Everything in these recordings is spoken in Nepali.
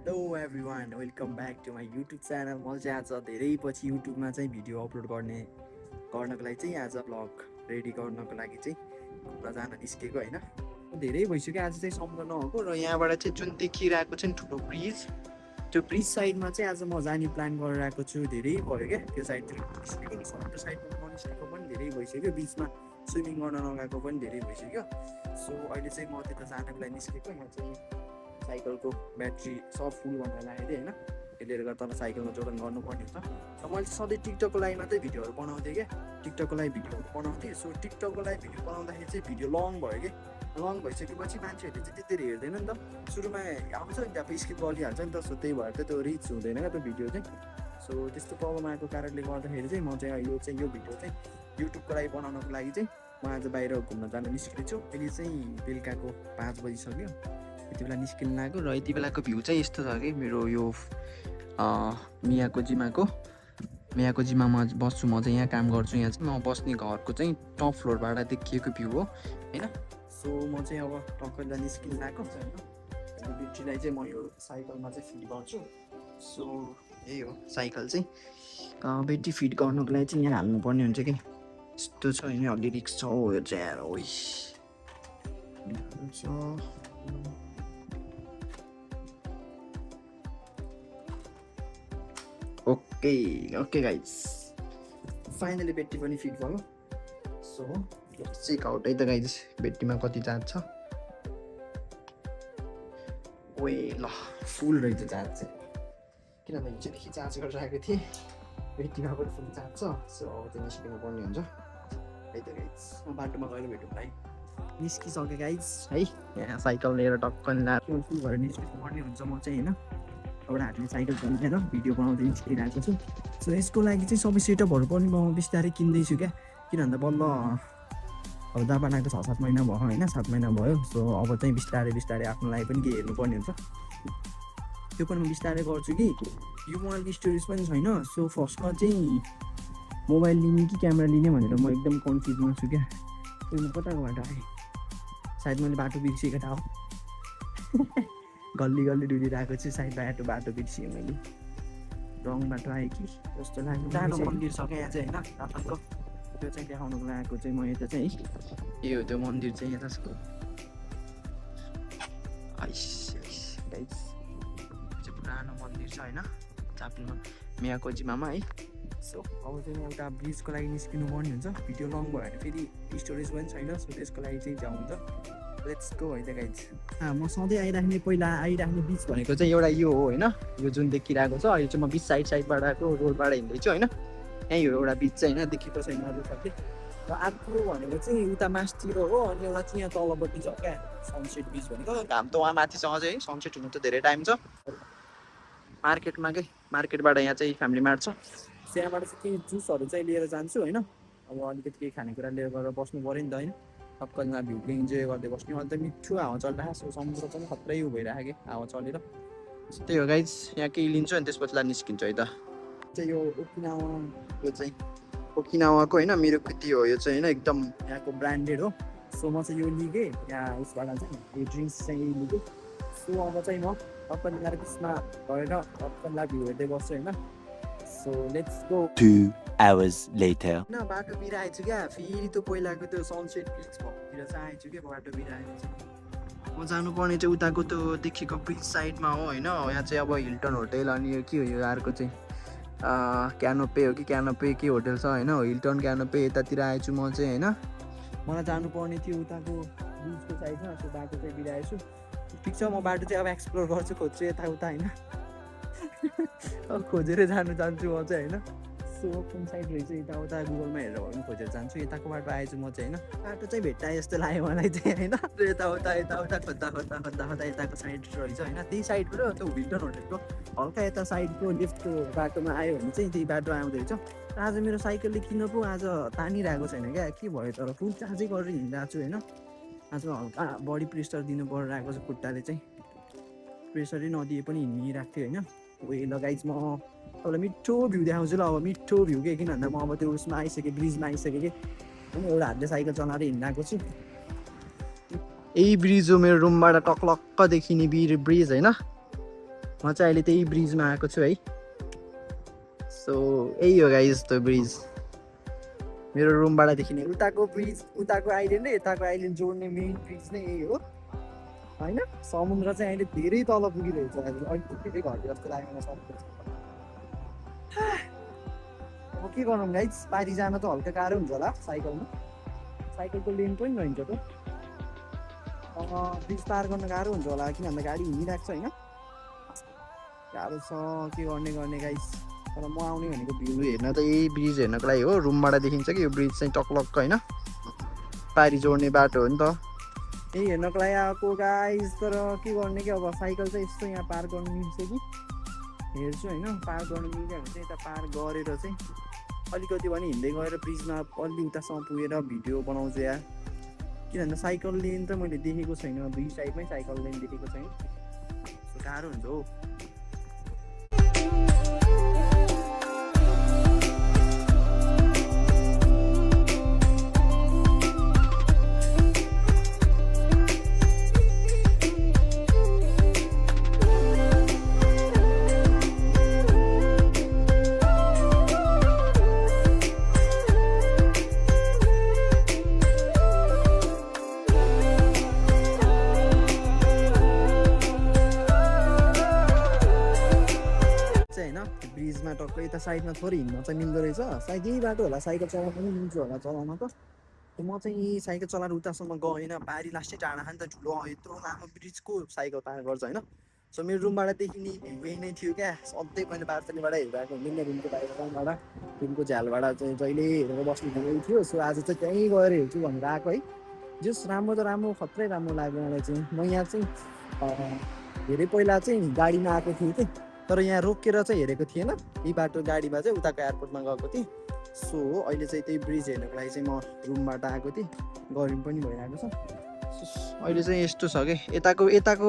Hello everyone, welcome back to my YouTube channel. म चाहिँ आज धेरै पछि युट्युबमा चाहिँ भिडियो अपलोड गर्नको लागि चाहिँ आज भ्लग रेडी गर्नको लागि चाहिँ घुम्न जान निस्केको हैन। धेरै भइसक्यो आज चाहिँ सम्म नहोको र यहाँबाट चाहिँ जुन देखिरहेको छ नि ठुलो ब्रिज, त्यो ब्रिज साइडमा चाहिँ आज म जाने प्लान गरिरहेको छु। धेरै भयो क्या त्यो साइडतिर निस्केको, सबै साइडमा ननिस्केको पनि धेरै भइसक्यो, बिचमा स्विमिङ गर्न नगएको पनि धेरै भइसक्यो। सो अहिले चाहिँ म त्यता जानको लागि निस्केको। यहाँ चाहिँ साइकलको ब्याट्री सब फुल भनेर लागेको थिएँ होइन, त्यसले गर्दा तल साइकलमा जोडन गर्नुपर्ने हुन्छ। र मैले सधैँ टिकटकको लागि मात्रै भिडियोहरू बनाउँथेँ क्या, टिकटकको लागि भिडियोहरू बनाउँथेँ। सो टिकटकको लागि भिडियो बनाउँदाखेरि चाहिँ भिडियो लङ भयो कि, लङ भइसकेपछि मान्छेहरूले चाहिँ त्यति हेर्दैन नि त, सुरुमा आउँछ नि त्यहाँ स्किप गरिहाल्छ नि त। सो त्यही भएर चाहिँ त्यो रिच हुँदैन क्या त्यो भिडियो चाहिँ। सो त्यस्तो प्रब्लम आएको कारणले गर्दाखेरि चाहिँ म चाहिँ यो भिडियो चाहिँ युट्युबको लागि बनाउनको लागि चाहिँ म आज बाहिर घुम्न जान निस्किन्छु। अहिले चाहिँ बेलुकाको 5 बजिसक्यो, यति बेला निस्किन लाग्यो। र यति बेलाको भ्यू चाहिँ यस्तो छ कि मेरो यो मियाको जिम्मामा बस्छु म चाहिँ, यहाँ काम गर्छु। यहाँ चाहिँ म बस्ने घरको चाहिँ टप फ्लोरबाट देखिएको भ्यू हो होइन। सो म चाहिँ अब टक्कै निस्किन लाग्यो होइन। ब्याट्रीलाई चाहिँ म यो साइकलमा चाहिँ फिट गर्छु। सो यही हो साइकल चाहिँ, ब्याट्री फिट गर्नुको लागि चाहिँ यहाँ हाल्नुपर्ने हुन्छ कि, यस्तो छ होइन। अलि रिक्स छ हो यो चाहिँ ओके गाइज, फाइनली ब्याट्री पनि फिट भयो। सो चेक आउट है त गाइज, ब्याट्रीमा कति चार्ज छ। ओए ल फुल रहेछ चार्ज चाहिँ, किनभने हिजोदेखि चार्ज गरिरहेको थिएँ, ब्याट्रीमा पनि फुल चार्ज छ। सो अब चाहिँ निस्किनु पर्ने हुन्छ है त गाइज। म बाटोमा गएर भेटौँ भाइ। निस्किसकेँ गाइज है, यहाँ साइकल लिएर टक्क फुल भएर निस्किनु पर्ने हुन्छ म चाहिँ होइन। एउटा हातले साइकल चलाएर भिडियो बनाउँदै निस्किरहेको छु। सो यसको लागि चाहिँ सबै सेटअपहरू पनि म बिस्तारै किन्दैछु क्या, किन भन्दा बल्ल अब जापान आएको 6-7 महिना भयो होइन, 7 महिना भयो। सो अब चाहिँ बिस्तारै आफ्नो लागि पनि केही हेर्नुपर्ने हुन्छ, त्यो पनि म बिस्तारै गर्छु कि। यो मोबाइलको स्टोरेज पनि छैन। सो फर्स्टमा चाहिँ मोबाइल लिने कि क्यामेरा लिने भनेर म एकदम कन्फ्युजमा छु क्या। त्यो म कताको बाटो आएँ, सायद मैले बाटो बिर्सेको थाहा हो। गल्ली डुलिरहेको छु, सायद बाटो बिर्सिएँ मैले, रङ बाटो आएँ कि जस्तो लाग्यो। टाढो मन्दिर छ क्या यहाँ चाहिँ होइन, जापानको त्यो चाहिँ देखाउनुको लागेको चाहिँ म यता चाहिँ यो त्यो मन्दिर चाहिँ यता छ। पुरानो मन्दिर छ होइन जापानमा, मियाको जिम्मामा है। सो अब चाहिँ एउटा ब्रिजको लागि निस्किनु पर्ने हुन्छ। भिडियो लङ भयो भने फेरि स्टोरेज पनि छैन, सो त्यसको लागि चाहिँ जाउँ हुन्छ। लेट्स गो है त गाइज। म सधैँ पहिला आइराख्ने बिच भनेको चाहिँ एउटा यो हो होइन, यो जुन देखिरहेको छ। अहिले चाहिँ म बिच साइडबाट आएको रोडबाट हिँड्दैछु होइन। यहीँ हो एउटा बिच चाहिँ होइन, देखेको छैन अरू सबले। र अर्को भनेको चाहिँ उता मासतिर हो, अनि एउटा चाहिँ यहाँ तलपट्टि छ क्या सनसेट बिच भनेको। घाम त वहाँ माथि छ अझै, सनसेट हुनु त धेरै टाइम छ। मार्केटबाट यहाँ चाहिँ फ्यामिली मार्ट छ, त्यहाँबाट चाहिँ केही जुसहरू चाहिँ लिएर जान्छु होइन। अब अलिकति केही खानेकुरा लिएर गएर बस्नु पऱ्यो नि त होइन, सबैजना भ्यूको इन्जोय गर्दै बस्ने। अन्त मिठो हावा चलिरहेको छ, समुद्र पनि खत्रै भइरहेको कि हावा चलेर। त्यही हो गाइज, यहाँ केही लिन्छु अनि त्यसपछि निस्किन्छु है त। चाहिँ यो ओकिनावा, यो चाहिँ ओकिनावाको होइन मेरो कृति हो यो चाहिँ होइन, एकदम यहाँको ब्रान्डेड हो। सो म चाहिँ यो लिएँ यहाँ उसबाट चाहिँ, यो ड्रिङ्क्स चाहिँ यही लिएँ। सो अब चाहिँ म सबैजना त्यसमा गएर सबैलाई भ्यू हेर्दै बस्छु होइन। So let's go. 2 hours later. न बाटो बिराएछु क्या, फेरि त्यो पहिलाको त्यो सनसेट ब्रिज भएकोतिर चाहिँ आएछु क्या। बाटो बिराएको चाहिँ म जानुपर्ने चाहिँ उताको त्यो देखेको ब्रिज साइडमा हो होइन। यहाँ चाहिँ अब हिल्टन होटेल, अनि यो के हो यो अर्को चाहिँ क्यानोपे हो कि क्यानोपे के होटेल छ होइन, हिल्टन क्यानोपे यतातिर आएछु म चाहिँ होइन। मलाई जानुपर्ने थियो उताको ब्रिजको साइडमा, सो बाटो चाहिँ बिराएछु। ठिक छ, म बाटो चाहिँ अब एक्सप्लोर गर्छु, खोज्छु यताउता होइन। अब खोजेर जान्छु म चाहिँ होइन। सो कुन साइड रहेछ यताउता गुगलमा हेरेर भए पनि खोजेर जान्छु। यताको बाटो आएछु म चाहिँ होइन, बाटो चाहिँ भेट्टाएँ जस्तो लाग्यो मलाई चाहिँ होइन। यताउता खोज्दा यताको साइड रहेछ होइन, त्यही साइडबाट त्यो हिल्टन होटेलको हल्का यता साइडको लेफ्टको बाटोमा आयो भने चाहिँ त्यही बाटो आउँदो रहेछ। आज मेरो साइकलले किन पो आज तानिरहेको छैन क्या, के भयो तर फुल चार्जै गरेर हिँडिरहेको छु होइन। आज हल्का बडी प्रेसर दिनु परिरहेको छ, खुट्टाले चाहिँ प्रेसरै नदिए पनि हिँडिरहेको थियो होइन। उयो लगाइज म तपाईँलाई मिठो भ्यू देखाउँछु ल, अब मिठो भ्यू के, किन भन्दा म अब त्यो उसमा आइसकेँ, ब्रिजमा आइसकेँ कि होइन। एउटा हातले साइकल चलाएर हिँडिरहेको छु। यही ब्रिज हो मेरो रुमबाट टक्लक्क देखिने ब्रिज होइन। म चाहिँ अहिले त्यही ब्रिजमा आएको छु है। सो यही हो गाइस त्यो ब्रिज, मेरो रुमबाट देखिने उताको ब्रिज, उताको आइल्यान्ड र यताको आइल्यान्ड जोड्ने मेन ब्रिज नै यही हो होइन। समुद्र चाहिँ अहिले धेरै तल पुगिरहेछ, अलिक धेरै घट्यो जस्तो लाग्यो मलाई समुद्र। अब के गरौँ गाइस, पारी जान त हल्का गाह्रो हुन्छ होला साइकलमा, साइकलको लेन पनि रहन्छ त, ब्रिज पार गर्न गाह्रो हुन्छ होला किन भन्दा गाडी हिँडिरहेको छ होइन, गाह्रो छ के गर्ने गाइस। तर म आउने भनेको भ्यू हेर्न त यही ब्रिज हेर्नको लागि हो, रुमबाट देखिन्छ कि यो ब्रिज चाहिँ टक्लक्क होइन, पारी जोड्ने बाटो हो नि त, यही हेर्नको लागि आएको गाइस। तर के गर्ने कि अब साइकल चाहिँ यस्तो यहाँ पार गर्नु मिल्छ कि हेर्छु होइन, पार गर्नु मिल्यो भने चाहिँ यता पार गरेर चाहिँ अलिकति भने हिँड्दै गएर ब्रिजमा अलि उतासम्म पुगेर भिडियो बनाउँछु या, किन भन्दा साइकल लेन त मैले देखेको छैन, दुई साइडमै साइकल लेन देखेको छैन, गाह्रो हुन्छ हो। ब्रिजमा टक्कै यता साइडमा थोरै हिँड्न चाहिँ मिल्दो रहेछ, सायद यही बाटो होला साइकल चलाउन पनि मिल्छ होला चलाउन त। म चाहिँ यही साइकल चलाएर उतासम्म गएन, पारी लास्टै टाढा खान्छ ठुलो यत्रो लामो ब्रिजको साइकल पार गर्छ होइन। सो मेरो रुमबाट देखिने यही नै थियो क्या, सधैँ मैले बार्तलीबाट हेरिरहेको हुन्थेँ रुमको बाहिरबाट, रुमको झ्यालबाट चाहिँ जहिले हेरेर बस्नु भएको थियो। सो आज चाहिँ त्यहीँ गएर हेर्छु भनेर आएको है, जस राम्रो त राम्रो खत्रै राम्रो लाग्यो मलाई चाहिँ। म यहाँ चाहिँ धेरै पहिला चाहिँ गाडीमा आएको थिएँ कि, तर यहाँ रोकेर चाहिँ हेरेको थिएन, यही बाटो गाडीमा चाहिँ उताको एयरपोर्टमा गएको थिएँ। सो अहिले चाहिँ त्यही ब्रिज हेर्नको लागि चाहिँ म रुमबाट आएको थिएँ, गरम पनि भइरहेको छ। अहिले चाहिँ यस्तो छ कि यताको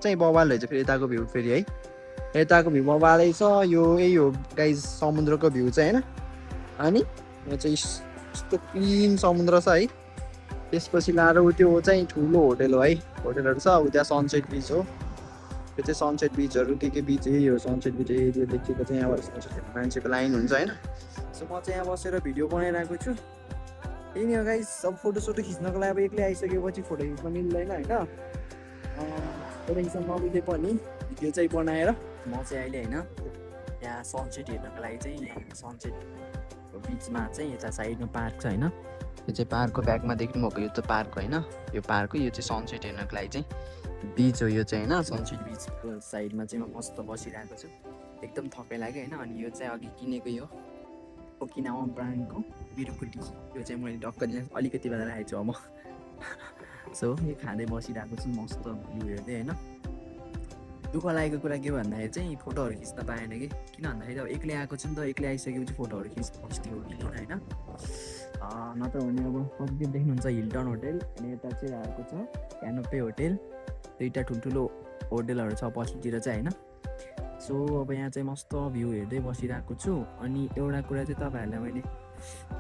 चाहिँ बवाल रहेछ फेरि, यताको भ्यू फेरि है, यताको भ्यू बवालै छ। यो यही हो गाइस समुद्रको भ्यू चाहिँ होइन, अनि यो चाहिँ यस्तो क्लिन समुद्र छ है। त्यसपछि लाएर त्यो चाहिँ ठुलो होटेल हो है, होटेलहरू छ, उ त्यहाँ सनसेट बिच हो, यो चाहिँ सनसेट बिचहरू के बिच यही हो, सनसेट बिच एरिया देखिएको चाहिँ यहाँ मान्छेको लाइन हुन्छ होइन। सो म चाहिँ यहाँ बसेर भिडियो बनाइरहेको छु, यही नै हो गाइस। अब फोटोसोटो खिच्नको लागि अब एक्लै आइसकेपछि फोटो खिच्न मिल्दैन होइन, फोटो खिच्न नमिले पनि भिडियो चाहिँ बनाएर म चाहिँ अहिले होइन यहाँ सनसेट हेर्नको लागि चाहिँ सनसेटको बिचमा चाहिँ यता साइडमा पार्क छ होइन, यो चाहिँ पार्कको ब्याकमा देख्नु भएको यो त पार्क होइन, यो पार्कको यो चाहिँ सनसेट हेर्नको लागि चाहिँ बिच हो यो चाहिँ होइन। सनसेट बिचको साइडमा चाहिँ म मस्त बसिरहेको छु, एकदम थकै लाग्यो होइन। अनि यो चाहिँ अघि किनेको यो ओकिनावा ब्रान्डको बिरुकुटी, यो चाहिँ मैले टक्क अलिकति बेला राखेको छु अब म। सो यो खाँदै बसिरहेको छु मस्त भ्यू हेर्दै होइन। दुःख लागेको कुरा के भन्दाखेरि चाहिँ फोटोहरू खिच्न पाएन कि, किन भन्दाखेरि अब एक्लै आएको छु नि त, एक्लै आइसकेपछि फोटोहरू खिच्नु मिल्दैन होइन। नत्र भने अब कति देख्नुहुन्छ हिल्टन होटेल, अनि यता चाहिँ आएको छ क्यानोपे होटेल, दुईवटा ठुल्ठुलो होटेलहरू छ पछितिर चाहिँ होइन। सो अब यहाँ चाहिँ मस्त भ्यू हेर्दै बसिरहेको छु। अनि एउटा कुरा चाहिँ तपाईँहरूलाई मैले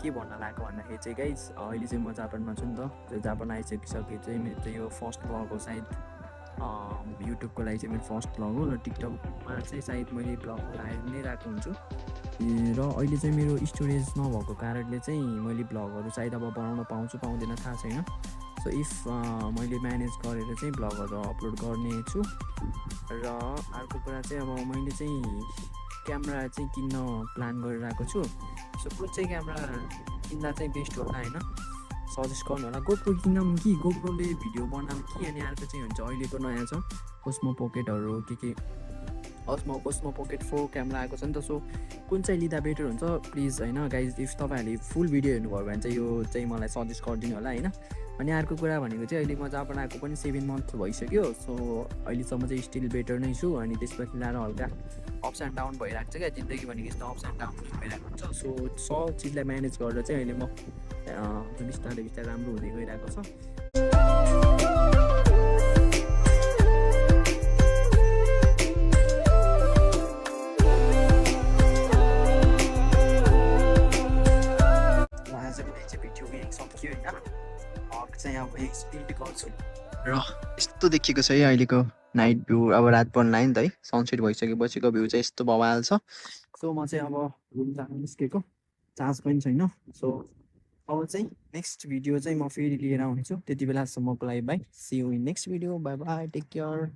के भन्न लागेको भन्दाखेरि चाहिँ गाइस, अहिले चाहिँ म जापानमा छु नि त, त्यो जापान आइसकिसके चाहिँ मेरो चाहिँ यो फर्स्ट भ्लग हो सायद, युट्युबको लागि चाहिँ मेरो फर्स्ट भ्लग हो, र टिकटकमा चाहिँ सायद मैले भ्लग नै राखेको हुन्छु। र अहिले चाहिँ मेरो स्टोरेज नभएको कारणले चाहिँ मैले भ्लगहरू सायद अब बनाउन पाउँछु पाउँदैन थाहा छैन। सो इफ मैले म्यानेज गरेर चाहिँ भ्लगहरू अपलोड गर्ने छु। र अर्को कुरा चाहिँ अब मैले चाहिँ क्यामेरा चाहिँ किन्न प्लान गरिरहेको छु। सो कुन चाहिँ क्यामेरा किन्दा चाहिँ बेस्ट होला होइन, सजेस्ट गर्नु होला। गोप्रो किनौँ कि गोप्रोले भिडियो बनाऊँ कि, अनि अर्को चाहिँ हुन्छ अहिलेको नयाँ छ ओस्मो पोकेटहरू के ओस्मो पोकेट 4 क्यामेरा आएको छ नि त। सो कुन चाहिँ लिँदा बेटर हुन्छ प्लिज होइन गाइज, इफ तपाईँहरूले फुल भिडियो हेर्नुभयो भने चाहिँ यो चाहिँ मलाई सजेस्ट गरिदिनु होला होइन। अनि अर्को कुरा भनेको चाहिँ अहिले म जापान आएको पनि 7 मन्थ भइसक्यो। सो अहिलेसम्म चाहिँ स्टिल बेटर नै छु। अनि त्यसपछि लाएर हल्का अप्स एन्ड डाउन भइरहेको छ क्या, जिन्दगी भनेको यस्तो अप्स एन्ड डाउन भइरहेको हुन्छ। सो सब चिजलाई म्यानेज गरेर चाहिँ अहिले म बिस्तारै बिस्तारै राम्रो हुँदै गइरहेको छ। सक्यो होइन, चाहिँ अब एक्सप्लेन गर्छु र यस्तो देखिएको छ है अहिलेको नाइट भ्यू अब रात पर्न लाग्यो नि त है सनसेट भइसकेपछिको भ्यू चाहिँ यस्तो बवाल छ सो म चाहिँ अब रुम जानु निस्केको चार्ज पनि छैन सो अब चाहिँ नेक्स्ट भिडियो चाहिँ म फेरि लिएर आउँछु त्यति बेलासम्मको लागि bye see you in next video bye bye take care